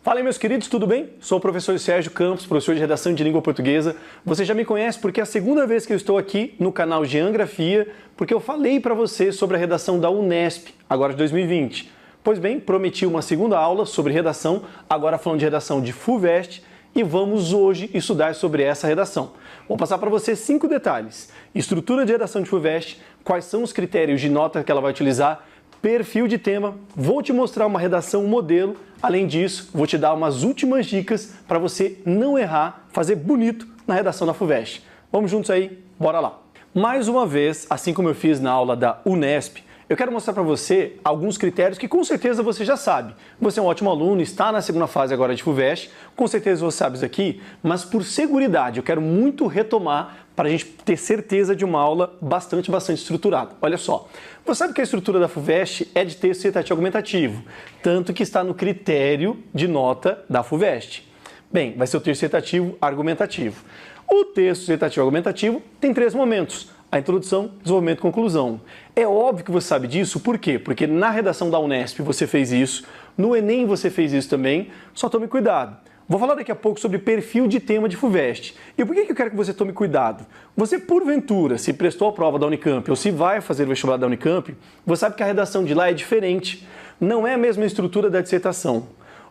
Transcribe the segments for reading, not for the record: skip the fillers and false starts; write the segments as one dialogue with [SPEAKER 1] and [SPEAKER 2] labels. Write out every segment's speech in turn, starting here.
[SPEAKER 1] Fala aí, meus queridos, tudo bem? Sou o professor Sérgio Campos, professor de redação de língua portuguesa. Você já me conhece porque é a segunda vez que eu estou aqui no canal Geografia, porque eu falei para você sobre a redação da Unesp, agora de 2020. Pois bem, prometi uma segunda aula sobre redação, agora falando de redação de FUVEST, e vamos hoje estudar sobre essa redação. Vou passar para você 5 detalhes: estrutura de redação de FUVEST, quais são os critérios de nota que ela vai utilizar, perfil de tema, vou te mostrar uma redação modelo. Além disso, vou te dar umas últimas dicas para você não errar, fazer bonito na redação da FUVEST. Vamos juntos aí? Bora lá! Mais uma vez, assim como eu fiz na aula da Unesp, eu quero mostrar para você alguns critérios que com certeza você já sabe. Você é um ótimo aluno, está na segunda fase agora de FUVEST, com certeza você sabe isso aqui, mas por seguridade eu quero muito retomar para a gente ter certeza de uma aula bastante estruturada. Olha só, você sabe que a estrutura da FUVEST é de texto dissertativo argumentativo, tanto que está no critério de nota da FUVEST. Bem, vai ser o texto dissertativo argumentativo. O texto dissertativo argumentativo tem 3 momentos: a introdução, desenvolvimento e conclusão. É óbvio que você sabe disso, por quê? Porque na redação da Unesp você fez isso, no Enem você fez isso também, só tome cuidado. Vou falar daqui a pouco sobre perfil de tema de FUVEST. E por que eu quero que você tome cuidado? Você, porventura, se prestou a prova da Unicamp ou se vai fazer o vestibular da Unicamp, você sabe que a redação de lá é diferente. Não é a mesma estrutura da dissertação.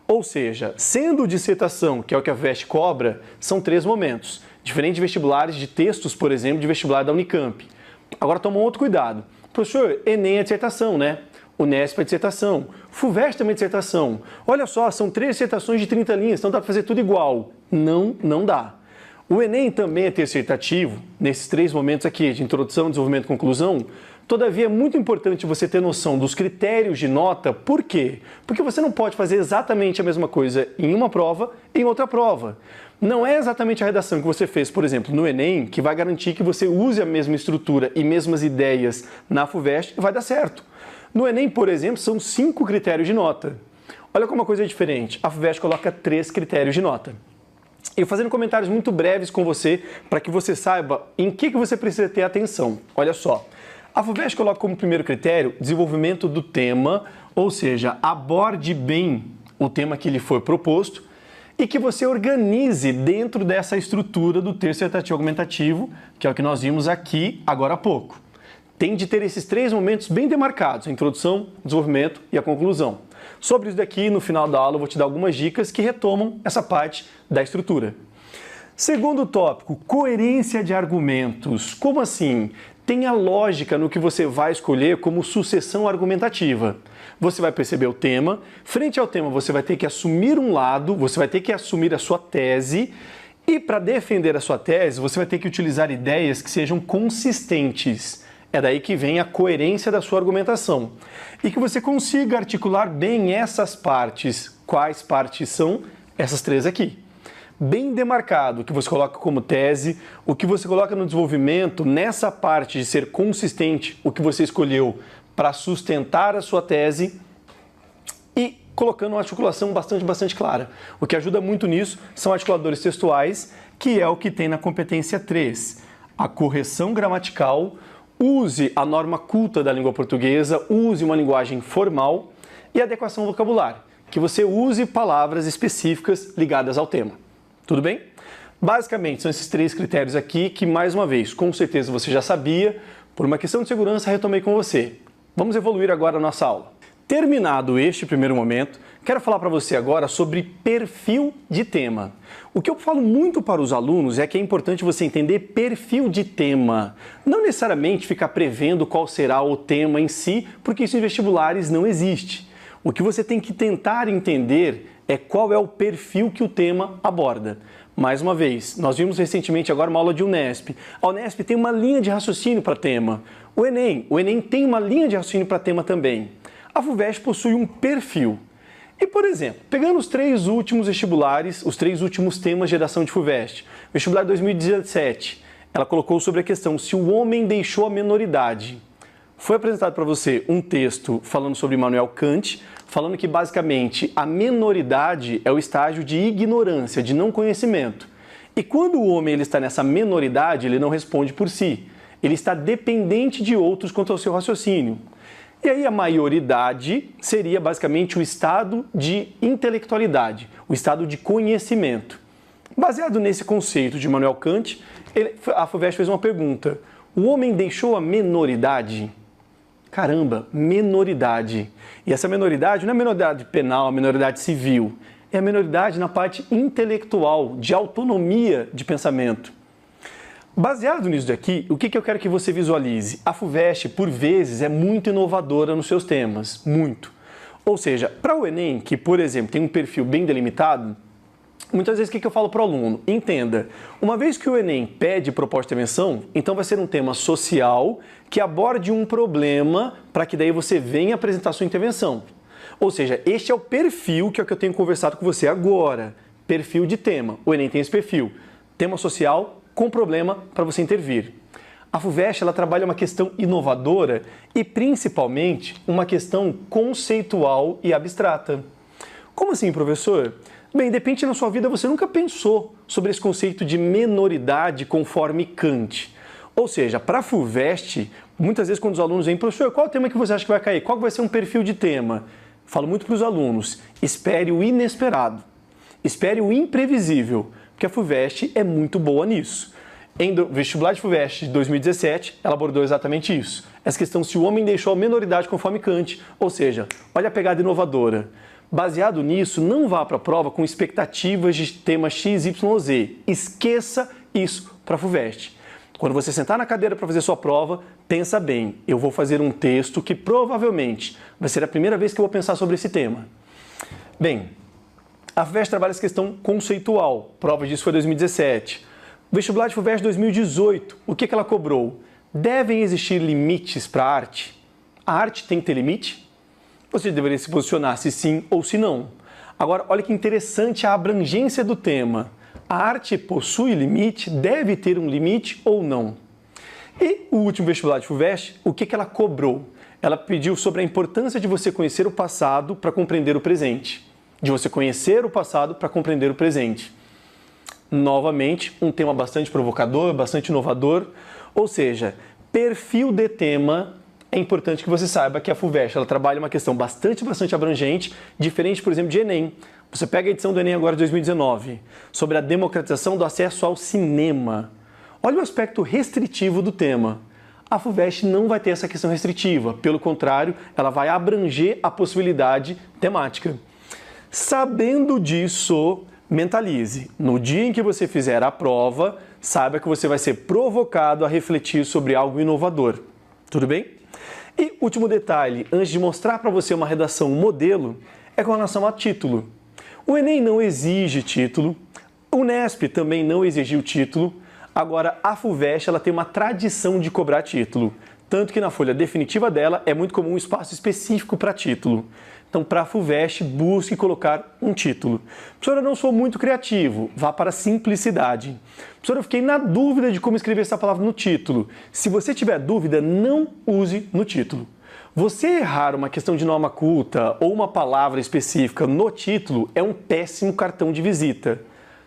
[SPEAKER 1] Ou seja, sendo dissertação, que é o que a FUVEST cobra, são 3 momentos. Diferente de vestibulares de textos, por exemplo, de vestibular da Unicamp. Agora toma um outro cuidado. Professor, Enem é dissertação, né? Unesp é dissertação, FUVEST também é dissertação. Olha só, são 3 dissertações de 30 linhas, então dá para fazer tudo igual. Não dá. O Enem também é dissertativo, nesses 3 momentos aqui, de introdução, desenvolvimento e conclusão. Todavia, é muito importante você ter noção dos critérios de nota. Por quê? Porque você não pode fazer exatamente a mesma coisa em uma prova e em outra prova. Não é exatamente a redação que você fez, por exemplo, no Enem, que vai garantir que você use a mesma estrutura e mesmas ideias na FUVEST e vai dar certo. No Enem, por exemplo, são 5 critérios de nota. Olha como uma coisa é diferente. A FUVEST coloca 3 critérios de nota. Eu fazendo comentários muito breves com você, para que você saiba em que você precisa ter atenção. Olha só. A FUVEST coloca como primeiro critério desenvolvimento do tema, ou seja, aborde bem o tema que lhe foi proposto e que você organize dentro dessa estrutura do texto dissertativo argumentativo, que é o que nós vimos aqui agora há pouco. Tem de ter esses 3 momentos bem demarcados: a introdução, o desenvolvimento e a conclusão. Sobre isso daqui, no final da aula, eu vou te dar algumas dicas que retomam essa parte da estrutura. Segundo tópico, coerência de argumentos. Como assim? Tenha lógica no que você vai escolher como sucessão argumentativa. Você vai perceber o tema, frente ao tema você vai ter que assumir um lado, você vai ter que assumir a sua tese, e para defender a sua tese você vai ter que utilizar ideias que sejam consistentes. É daí que vem a coerência da sua argumentação. E que você consiga articular bem essas partes. Quais partes são? Essas 3 aqui. Bem demarcado o que você coloca como tese, o que você coloca no desenvolvimento, nessa parte de ser consistente, o que você escolheu para sustentar a sua tese, e colocando uma articulação bastante clara. O que ajuda muito nisso são articuladores textuais, que é o que tem na competência 3. A correção gramatical, use a norma culta da língua portuguesa, use uma linguagem formal, e adequação ao vocabulário, que você use palavras específicas ligadas ao tema. Tudo bem? Basicamente, são esses 3 critérios aqui que, mais uma vez, com certeza você já sabia, por uma questão de segurança, retomei com você. Vamos evoluir agora a nossa aula. Terminado este primeiro momento, quero falar para você agora sobre perfil de tema. O que eu falo muito para os alunos é que é importante você entender perfil de tema. Não necessariamente ficar prevendo qual será o tema em si, porque isso em vestibulares não existe. O que você tem que tentar entender é qual é o perfil que o tema aborda. Mais uma vez, nós vimos recentemente agora uma aula de Unesp. A Unesp tem uma linha de raciocínio para tema. O Enem tem uma linha de raciocínio para tema também. A FUVEST possui um perfil. E, por exemplo, pegando os 3 últimos vestibulares, os 3 últimos temas de redação de FUVEST, vestibular 2017, ela colocou sobre a questão se o homem deixou a menoridade. Foi apresentado para você um texto falando sobre Immanuel Kant, falando que basicamente a menoridade é o estágio de ignorância, de não conhecimento. E quando o homem ele está nessa menoridade, ele não responde por si. Ele está dependente de outros quanto ao seu raciocínio. E aí a maioridade seria basicamente o estado de intelectualidade, o estado de conhecimento. Baseado nesse conceito de Immanuel Kant, a FUVEST fez uma pergunta: o homem deixou a menoridade? Caramba, menoridade. E essa menoridade não é menoridade penal, a menoridade civil. É a menoridade na parte intelectual, de autonomia de pensamento. Baseado nisso daqui, o que eu quero que você visualize? A FUVEST, por vezes, é muito inovadora nos seus temas, muito. Ou seja, para o Enem, que, por exemplo, tem um perfil bem delimitado, muitas vezes o que eu falo para o aluno? Entenda, uma vez que o Enem pede proposta de intervenção, então vai ser um tema social que aborde um problema para que daí você venha apresentar sua intervenção. Ou seja, este é o perfil que é o que eu tenho conversado com você agora. Perfil de tema. O Enem tem esse perfil. Tema social com problema para você intervir. A FUVEST ela trabalha uma questão inovadora e principalmente uma questão conceitual e abstrata. Como assim, professor? Bem, de repente na sua vida você nunca pensou sobre esse conceito de menoridade conforme Kant. Ou seja, para a FUVEST, muitas vezes quando os alunos vêm, professor, qual é o tema que você acha que vai cair? Qual vai ser um perfil de tema? Falo muito para os alunos, espere o inesperado, espere o imprevisível, porque a FUVEST é muito boa nisso. Em vestibular de FUVEST de 2017, ela abordou exatamente isso. Essa questão se o homem deixou a menoridade conforme Kant, ou seja, olha a pegada inovadora. Baseado nisso, não vá para a prova com expectativas de tema X, Y, Z. Esqueça isso para a FUVEST. Quando você sentar na cadeira para fazer sua prova, pensa bem, eu vou fazer um texto que provavelmente vai ser a primeira vez que eu vou pensar sobre esse tema. Bem, a FUVEST trabalha essa questão conceitual, prova disso foi 2017. O vestibular de FUVEST 2018, o que ela cobrou? Devem existir limites para a arte? A arte tem que ter limite? Você deveria se posicionar se sim ou se não. Agora, olha que interessante a abrangência do tema. A arte possui limite? Deve ter um limite ou não? E o último vestibular de FUVEST, o que ela cobrou? Ela pediu sobre a importância de você conhecer o passado para compreender o presente. De você conhecer o passado para compreender o presente. Novamente, um tema bastante provocador, bastante inovador. Ou seja, perfil de tema, é importante que você saiba que a FUVEST ela trabalha uma questão bastante abrangente, diferente, por exemplo, de Enem. Você pega a edição do Enem agora de 2019, sobre a democratização do acesso ao cinema. Olha o aspecto restritivo do tema. A FUVEST não vai ter essa questão restritiva, pelo contrário, ela vai abranger a possibilidade temática. Sabendo disso, mentalize. No dia em que você fizer a prova, saiba que você vai ser provocado a refletir sobre algo inovador. Tudo bem? E último detalhe, antes de mostrar para você uma redação modelo, é com relação a título. O Enem não exige título, o Unesp também não exigiu título, agora a FUVEST ela tem uma tradição de cobrar título, tanto que na folha definitiva dela é muito comum um espaço específico para título. Então, para a FUVEST, busque colocar um título. Professor, eu não sou muito criativo, vá para a simplicidade. Professor, eu fiquei na dúvida de como escrever essa palavra no título. Se você tiver dúvida, não use no título. Você errar uma questão de norma culta ou uma palavra específica no título é um péssimo cartão de visita.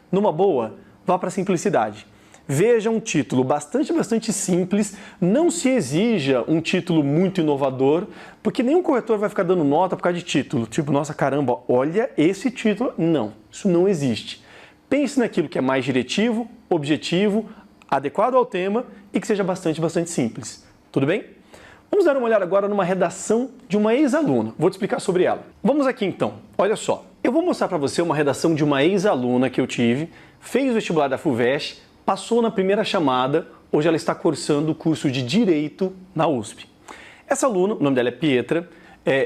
[SPEAKER 1] Numa boa, vá para a simplicidade. Veja um título bastante simples, não se exija um título muito inovador, porque nenhum corretor vai ficar dando nota por causa de título. Tipo, nossa, caramba, olha esse título. Não, isso não existe. Pense naquilo que é mais diretivo, objetivo, adequado ao tema e que seja bastante simples. Tudo bem? Vamos dar uma olhada agora numa redação de uma ex-aluna. Vou te explicar sobre ela. Vamos aqui então. Olha só, eu vou mostrar para você uma redação de uma ex-aluna que eu tive, fez o vestibular da FUVEST, passou na primeira chamada, hoje ela está cursando o curso de Direito na USP. Essa aluna, o nome dela é Pietra,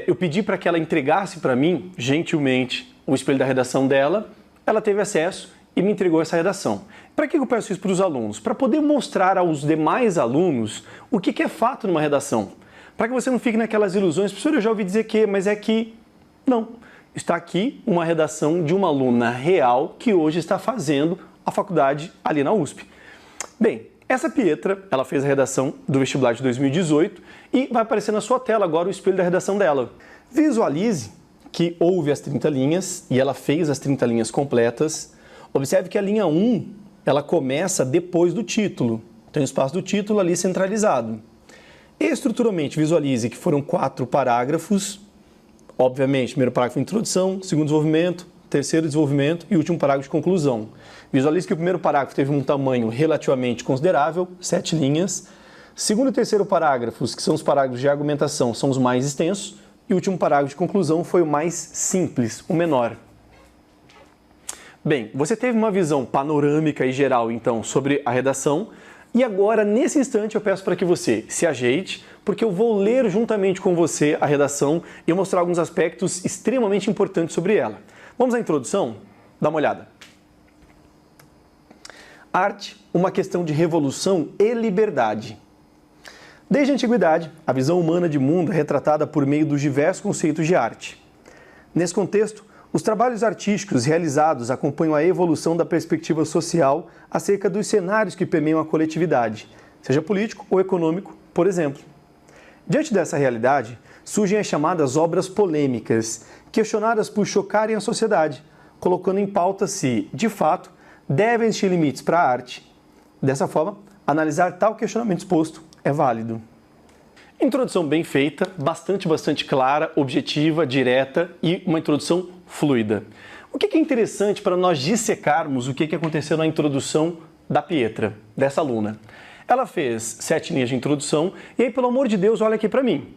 [SPEAKER 1] eu pedi para que ela entregasse para mim, gentilmente, o espelho da redação dela, ela teve acesso e me entregou essa redação. Para que eu peço isso para os alunos? Para poder mostrar aos demais alunos o que é fato numa redação. Para que você não fique naquelas ilusões, professor, eu já ouvi dizer que, mas é que... Não, está aqui uma redação de uma aluna real que hoje está fazendo a faculdade ali na USP. Bem, essa Pietra, ela fez a redação do vestibular de 2018 e vai aparecer na sua tela agora o espelho da redação dela. Visualize que houve as 30 linhas e ela fez as 30 linhas completas. Observe que a linha 1, ela começa depois do título. Tem o espaço do título ali centralizado. Estruturalmente, visualize que foram 4 parágrafos. Obviamente, primeiro parágrafo de introdução, segundo desenvolvimento, terceiro desenvolvimento e último parágrafo de conclusão. Visualize que o primeiro parágrafo teve um tamanho relativamente considerável, 7 linhas. Segundo e terceiro parágrafos, que são os parágrafos de argumentação, são os mais extensos. E o último parágrafo de conclusão foi o mais simples, o menor. Bem, você teve uma visão panorâmica e geral, então, sobre a redação. E agora, nesse instante, eu peço para que você se ajeite, porque eu vou ler juntamente com você a redação e mostrar alguns aspectos extremamente importantes sobre ela. Vamos à introdução? Dá uma olhada. Arte, uma questão de revolução e liberdade. Desde a antiguidade, a visão humana de mundo é retratada por meio dos diversos conceitos de arte. Nesse contexto, os trabalhos artísticos realizados acompanham a evolução da perspectiva social acerca dos cenários que permeiam a coletividade, seja político ou econômico, por exemplo. Diante dessa realidade, surgem as chamadas obras polêmicas, questionadas por chocarem a sociedade, colocando em pauta se, de fato, devem existir limites para a arte. Dessa forma, analisar tal questionamento exposto é válido. Introdução bem feita, bastante clara, objetiva, direta e uma introdução fluida. O que é interessante para nós dissecarmos o que aconteceu na introdução da Pietra, dessa aluna? Ela fez 7 linhas de introdução e aí, pelo amor de Deus, olha aqui para mim.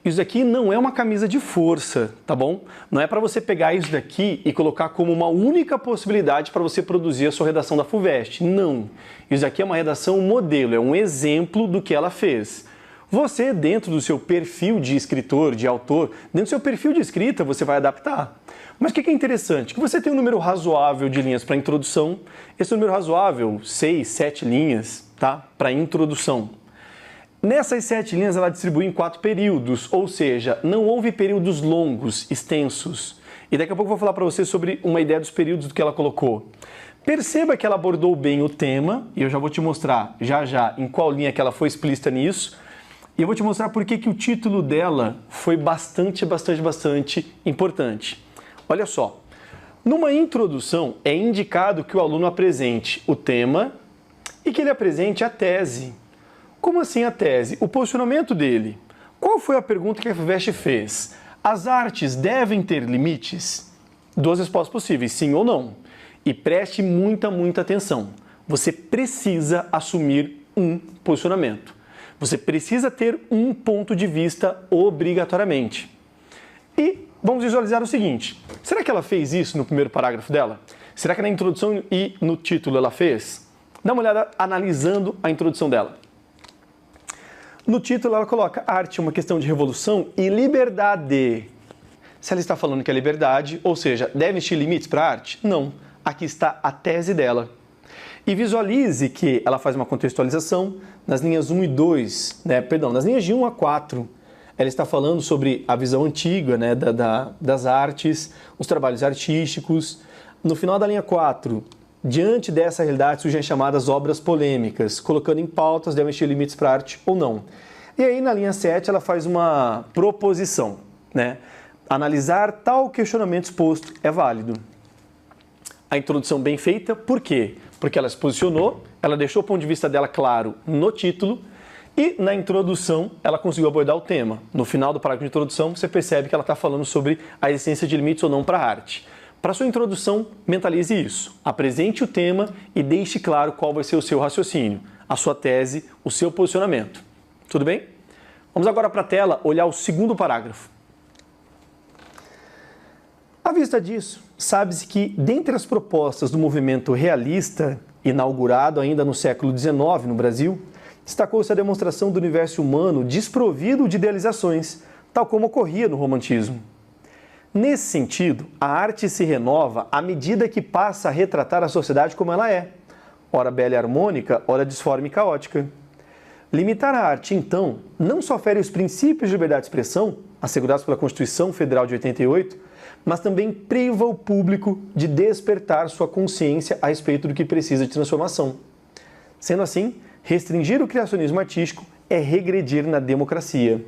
[SPEAKER 1] Isso daqui não é uma camisa de força, tá bom? Não é para você pegar isso daqui e colocar como uma única possibilidade para você produzir a sua redação da FUVEST. Não. Isso daqui é uma redação modelo, é um exemplo do que ela fez. Você, dentro do seu perfil de escritor, de autor, dentro do seu perfil de escrita, você vai adaptar. Mas o que é interessante? Que você tem um número razoável de linhas para introdução. Esse número razoável, 6, 7 linhas, tá? Para introdução. Nessas 7 linhas, ela distribui em 4 períodos, ou seja, não houve períodos longos, extensos. E daqui a pouco eu vou falar para você sobre uma ideia dos períodos do que ela colocou. Perceba que ela abordou bem o tema, e eu já vou te mostrar já em qual linha que ela foi explícita nisso. E eu vou te mostrar por que o título dela foi bastante importante. Olha só, numa introdução é indicado que o aluno apresente o tema e que ele apresente a tese. Como assim a tese? O posicionamento dele. Qual foi a pergunta que a FUVEST fez? As artes devem ter limites? 2 respostas possíveis, sim ou não. E preste muita atenção. Você precisa assumir um posicionamento. Você precisa ter um ponto de vista obrigatoriamente. E vamos visualizar o seguinte. Será que ela fez isso no primeiro parágrafo dela? Será que na introdução e no título ela fez? Dá uma olhada analisando a introdução dela. No título ela coloca arte é uma questão de revolução e liberdade. Se ela está falando que é liberdade, ou seja, devem existir limites para a arte? Não. Aqui está a tese dela. E visualize que ela faz uma contextualização nas linhas 1 e 2, nas linhas de 1 a 4. Ela está falando sobre a visão antiga, das artes, os trabalhos artísticos. No final da linha 4, diante dessa realidade surgem as chamadas obras polêmicas, colocando em pautas devem existir limites para a arte ou não. E aí na linha 7 ela faz uma proposição, Analisar tal questionamento exposto é válido. A introdução bem feita, por quê? Porque ela se posicionou, ela deixou o ponto de vista dela claro no título e na introdução ela conseguiu abordar o tema. No final do parágrafo de introdução você percebe que ela está falando sobre a existência de limites ou não para a arte. Para sua introdução, mentalize isso. Apresente o tema e deixe claro qual vai ser o seu raciocínio, a sua tese, o seu posicionamento. Tudo bem? Vamos agora para a tela olhar o segundo parágrafo. À vista disso, sabe-se que, dentre as propostas do movimento realista, inaugurado ainda no século XIX no Brasil, destacou-se a demonstração do universo humano desprovido de idealizações, tal como ocorria no romantismo. Nesse sentido, a arte se renova à medida que passa a retratar a sociedade como ela é, ora bela e harmônica, ora disforme e caótica. Limitar a arte, então, não só fere os princípios de liberdade de expressão, assegurados pela Constituição Federal de 88, mas também priva o público de despertar sua consciência a respeito do que precisa de transformação. Sendo assim, restringir o criacionismo artístico é regredir na democracia.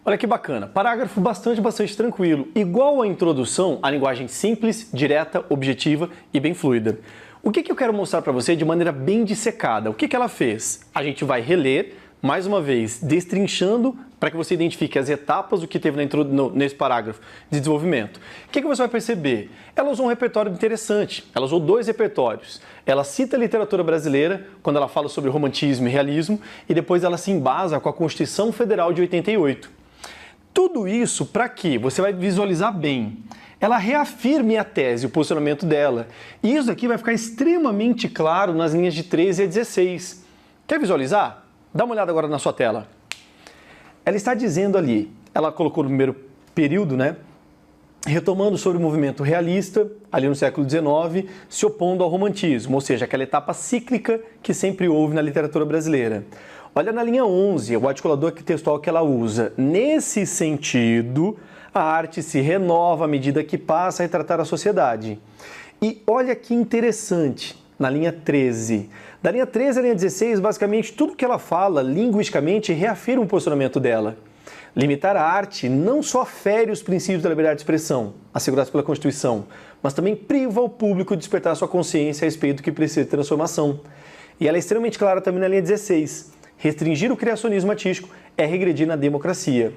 [SPEAKER 1] Olha que bacana, parágrafo bastante tranquilo. Igual à introdução, a linguagem simples, direta, objetiva e bem fluida. O que eu quero mostrar para você de maneira bem dissecada? O que ela fez? A gente vai reler, mais uma vez, destrinchando para que você identifique as etapas do que teve nesse parágrafo de desenvolvimento. O que você vai perceber? Ela usou um repertório interessante, ela usou 2 repertórios. Ela cita a literatura brasileira, quando ela fala sobre romantismo e realismo, e depois ela se embasa com a Constituição Federal de 88. Tudo isso para que você vai visualizar bem. Ela reafirme a tese, o posicionamento dela. E isso aqui vai ficar extremamente claro nas linhas de 13 a 16. Quer visualizar? Dá uma olhada agora na sua tela. Ela está dizendo ali, ela colocou no primeiro período, né? Retomando sobre o movimento realista, ali no século XIX, se opondo ao romantismo, ou seja, aquela etapa cíclica que sempre houve na literatura brasileira. Olha na linha 11, o articulador textual que ela usa. Nesse sentido, a arte se renova à medida que passa a retratar a sociedade. E olha que interessante, na linha 13. Da linha 13 à linha 16, basicamente, tudo que ela fala, linguisticamente, reafirma o posicionamento dela. Limitar a arte não só fere os princípios da liberdade de expressão, assegurados pela Constituição, mas também priva o público de despertar sua consciência a respeito do que precisa de transformação. E ela é extremamente clara também na linha 16. Restringir o criacionismo artístico é regredir na democracia.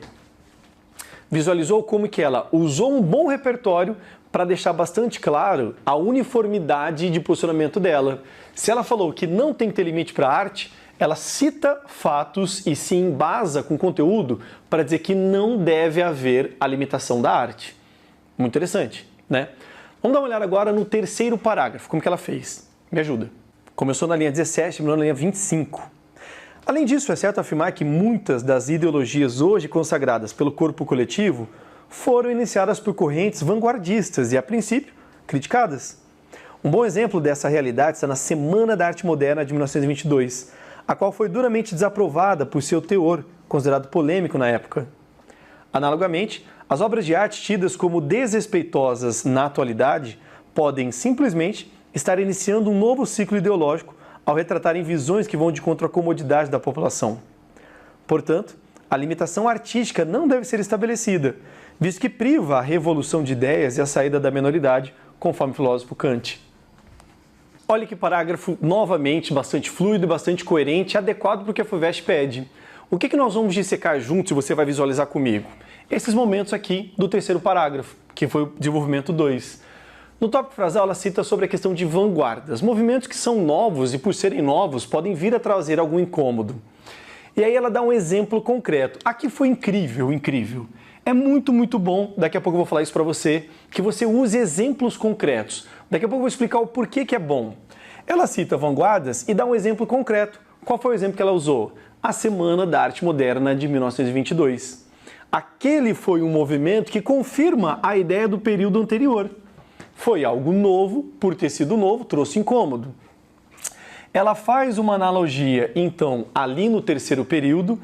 [SPEAKER 1] Visualizou como que ela usou um bom repertório para deixar bastante claro a uniformidade de posicionamento dela. Se ela falou que não tem que ter limite para a arte, ela cita fatos e se embasa com conteúdo para dizer que não deve haver a limitação da arte. Muito interessante, né? Vamos dar uma olhada agora no terceiro parágrafo, como que ela fez. Me ajuda. Começou na linha 17, terminou na linha 25. Além disso, é certo afirmar que muitas das ideologias hoje consagradas pelo corpo coletivo foram iniciadas por correntes vanguardistas e, a princípio, criticadas. Um bom exemplo dessa realidade está na Semana da Arte Moderna de 1922, a qual foi duramente desaprovada por seu teor, considerado polêmico na época. Analogamente, as obras de arte tidas como desrespeitosas na atualidade podem simplesmente estar iniciando um novo ciclo ideológico ao retratarem visões que vão de contra a comodidade da população. Portanto, a limitação artística não deve ser estabelecida, visto que priva a revolução de ideias e a saída da minoridade, conforme o filósofo Kant. Olha que parágrafo, novamente, bastante fluido, bastante coerente, adequado para o que a FUVEST pede. O que nós vamos dissecar juntos e você vai visualizar comigo? Esses momentos aqui do terceiro parágrafo, que foi o desenvolvimento 2. No tópico frasal, ela cita sobre a questão de vanguardas, movimentos que são novos e, por serem novos, podem vir a trazer algum incômodo. E aí ela dá um exemplo concreto. Aqui foi incrível, incrível. É muito, muito bom, daqui a pouco eu vou falar isso para você, que você use exemplos concretos. Daqui a pouco eu vou explicar o porquê que é bom. Ela cita vanguardas e dá um exemplo concreto. Qual foi o exemplo que ela usou? A Semana da Arte Moderna de 1922. Aquele foi um movimento que confirma a ideia do período anterior. Foi algo novo, por ter sido novo, trouxe incômodo. Ela faz uma analogia, então, ali no terceiro período,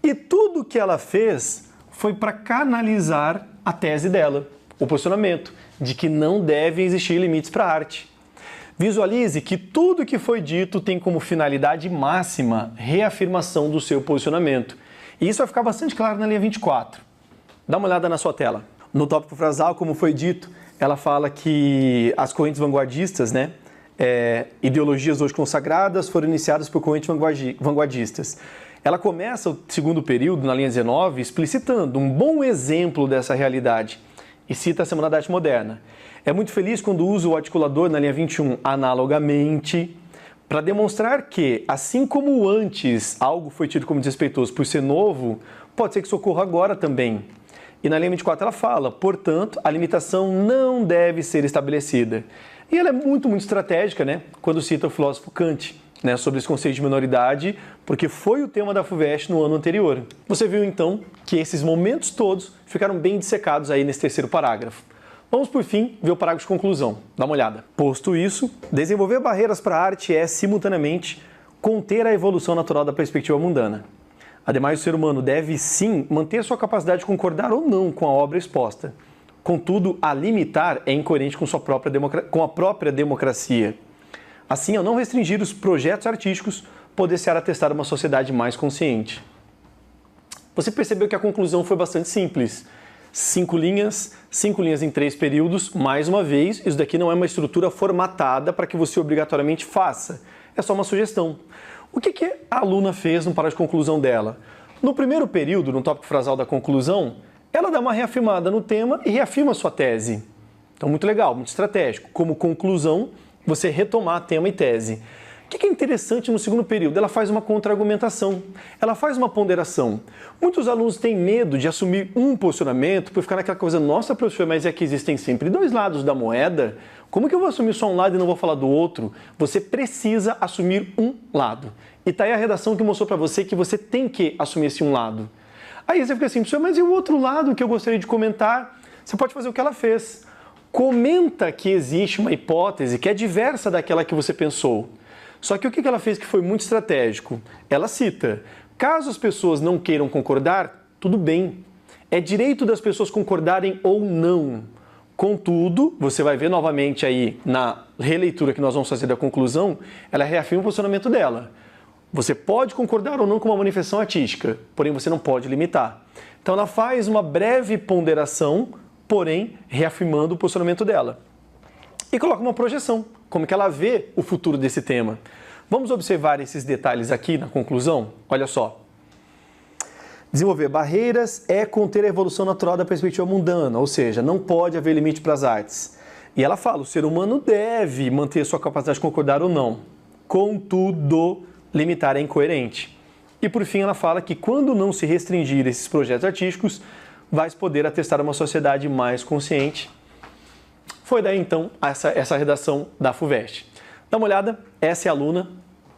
[SPEAKER 1] e tudo que ela fez foi para canalizar a tese dela, o posicionamento, de que não devem existir limites para a arte. Visualize que tudo que foi dito tem como finalidade máxima reafirmação do seu posicionamento. E isso vai ficar bastante claro na linha 24. Dá uma olhada na sua tela. No tópico frasal, como foi dito, ela fala que as correntes vanguardistas, ideologias hoje consagradas, foram iniciadas por correntes vanguardistas. Ela começa o segundo período, na linha 19, explicitando um bom exemplo dessa realidade e cita a Semana da Arte Moderna. É muito feliz quando usa o articulador na linha 21, analogamente, para demonstrar que, assim como antes algo foi tido como desrespeitoso por ser novo, pode ser que isso ocorra agora também. E na linha 24 ela fala, portanto, a limitação não deve ser estabelecida. E ela é muito, muito estratégica, quando cita o filósofo Kant, sobre esse conceito de minoridade, porque foi o tema da FUVEST no ano anterior. Você viu, então, que esses momentos todos ficaram bem dissecados aí nesse terceiro parágrafo. Vamos, por fim, ver o parágrafo de conclusão. Dá uma olhada. Posto isso, desenvolver barreiras para a arte é, simultaneamente, conter a evolução natural da perspectiva mundana. Ademais, o ser humano deve, sim, manter sua capacidade de concordar ou não com a obra exposta. Contudo, a limitar é incoerente com a própria democracia. Assim, ao não restringir os projetos artísticos, poder-se-á atestar uma sociedade mais consciente. Você percebeu que a conclusão foi bastante simples. 5 linhas em 3 períodos. Mais uma vez, isso daqui não é uma estrutura formatada para que você obrigatoriamente faça. É só uma sugestão. O que a aluna fez no parágrafo de conclusão dela? No primeiro período, no tópico frasal da conclusão, ela dá uma reafirmada no tema e reafirma a sua tese. Então, muito legal, muito estratégico. Como conclusão, você retomar tema e tese. O que é interessante no segundo período? Ela faz uma contra-argumentação, ela faz uma ponderação. Muitos alunos têm medo de assumir um posicionamento por ficar naquela coisa, nossa, professor, mas é que existem sempre dois lados da moeda. Como que eu vou assumir só um lado e não vou falar do outro? Você precisa assumir um lado. E tá aí a redação que mostrou para você que você tem que assumir esse um lado. Aí você fica assim, professor, mas e o outro lado que eu gostaria de comentar? Você pode fazer o que ela fez. Comenta que existe uma hipótese que é diversa daquela que você pensou. Só que o que ela fez que foi muito estratégico? Ela cita, caso as pessoas não queiram concordar, tudo bem. É direito das pessoas concordarem ou não. Contudo, você vai ver novamente aí na releitura que nós vamos fazer da conclusão, ela reafirma o posicionamento dela. Você pode concordar ou não com uma manifestação artística, porém você não pode limitar. Então ela faz uma breve ponderação, porém reafirmando o posicionamento dela. E coloca uma projeção, como que ela vê o futuro desse tema. Vamos observar esses detalhes aqui na conclusão? Olha só. Desenvolver barreiras é conter a evolução natural da perspectiva mundana, ou seja, não pode haver limite para as artes. E ela fala, o ser humano deve manter sua capacidade de concordar ou não. Contudo, limitar é incoerente. E por fim ela fala que quando não se restringir esses projetos artísticos, vai se poder atestar uma sociedade mais consciente. Foi daí então essa redação da FUVEST. Dá uma olhada, essa é a aluna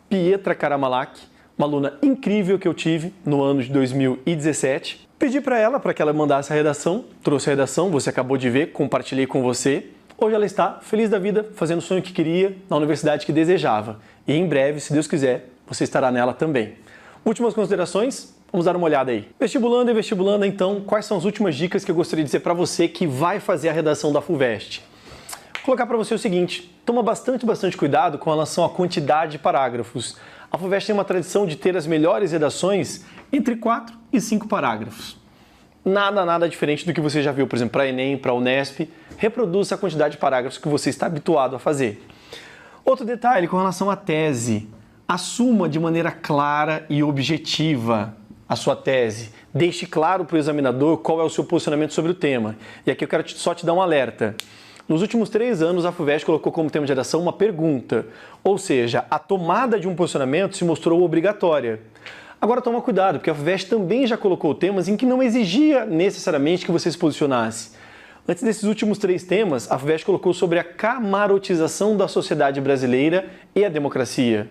[SPEAKER 1] Pietra Karamalak, uma aluna incrível que eu tive no ano de 2017. Pedi para ela que ela mandasse a redação, trouxe a redação, você acabou de ver, compartilhei com você. Hoje ela está feliz da vida, fazendo o sonho que queria, na universidade que desejava. E em breve, se Deus quiser, você estará nela também. Últimas considerações? Vamos dar uma olhada aí. Vestibulando e vestibulanda, então, quais são as últimas dicas que eu gostaria de dizer para você que vai fazer a redação da FUVEST? Vou colocar para você o seguinte, toma bastante cuidado com relação à quantidade de parágrafos. A FUVEST tem uma tradição de ter as melhores redações entre 4 e 5 parágrafos. Nada diferente do que você já viu, por exemplo, para Enem, para Unesp. Reproduza a quantidade de parágrafos que você está habituado a fazer. Outro detalhe com relação à tese. Assuma de maneira clara e objetiva a sua tese. Deixe claro para o examinador qual é o seu posicionamento sobre o tema. E aqui eu quero só te dar um alerta. Nos últimos 3 anos, a FUVEST colocou como tema de redação uma pergunta, ou seja, a tomada de um posicionamento se mostrou obrigatória. Agora toma cuidado, porque a FUVEST também já colocou temas em que não exigia necessariamente que você se posicionasse. Antes desses últimos 3 temas, a FUVEST colocou sobre a camarotização da sociedade brasileira e a democracia.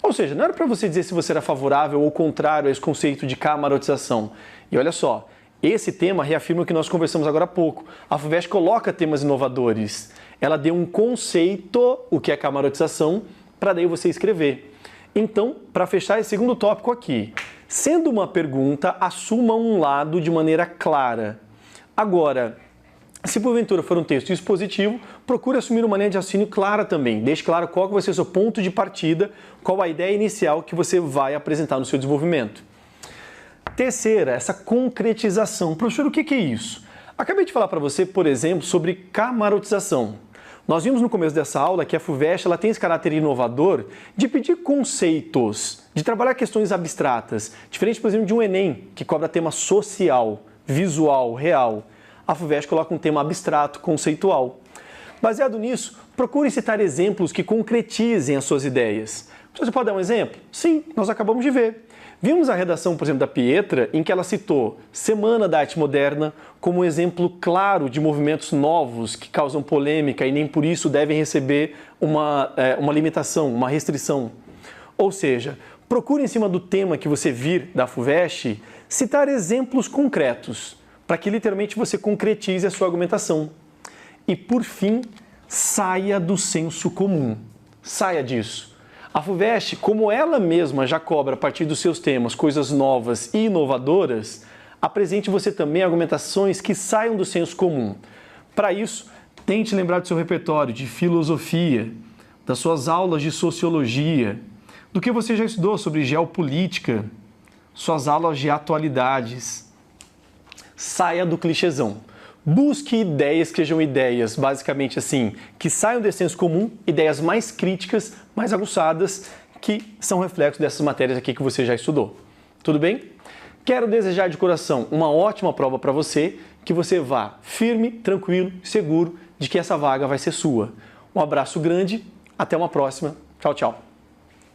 [SPEAKER 1] Ou seja, não era para você dizer se você era favorável ou contrário a esse conceito de camarotização. E olha só, esse tema reafirma o que nós conversamos agora há pouco. A FUVEST coloca temas inovadores. Ela deu um conceito, o que é camarotização, para daí você escrever. Então, para fechar esse segundo tópico aqui, sendo uma pergunta, assuma um lado de maneira clara. Agora, se porventura for um texto expositivo, procure assumir uma linha de raciocínio clara também. Deixe claro qual vai ser o seu ponto de partida, qual a ideia inicial que você vai apresentar no seu desenvolvimento. Terceira, essa concretização. Professor, o que é isso? Acabei de falar para você, por exemplo, sobre camarotização. Nós vimos no começo dessa aula que a FUVEST ela tem esse caráter inovador de pedir conceitos, de trabalhar questões abstratas, diferente, por exemplo, de um Enem, que cobra tema social, visual, real. A FUVEST coloca um tema abstrato, conceitual. Baseado nisso, procure citar exemplos que concretizem as suas ideias. Você pode dar um exemplo? Sim, nós acabamos de ver. Vimos a redação, por exemplo, da Pietra, em que ela citou Semana da Arte Moderna como um exemplo claro de movimentos novos que causam polêmica e nem por isso devem receber uma limitação, uma restrição. Ou seja, procure em cima do tema que você vir da FUVEST citar exemplos concretos, para que literalmente você concretize a sua argumentação. E por fim, saia do senso comum. Saia disso. A FUVEST, como ela mesma já cobra a partir dos seus temas coisas novas e inovadoras, apresente você também argumentações que saiam do senso comum. Para isso, tente lembrar do seu repertório de filosofia, das suas aulas de sociologia, do que você já estudou sobre geopolítica, suas aulas de atualidades. Saia do clichêzão. Busque ideias que sejam ideias, basicamente assim, que saiam desse senso comum, ideias mais críticas, mais aguçadas, que são reflexos dessas matérias aqui que você já estudou. Tudo bem? Quero desejar de coração uma ótima prova para você, que você vá firme, tranquilo, seguro de que essa vaga vai ser sua. Um abraço grande, até uma próxima. Tchau, tchau.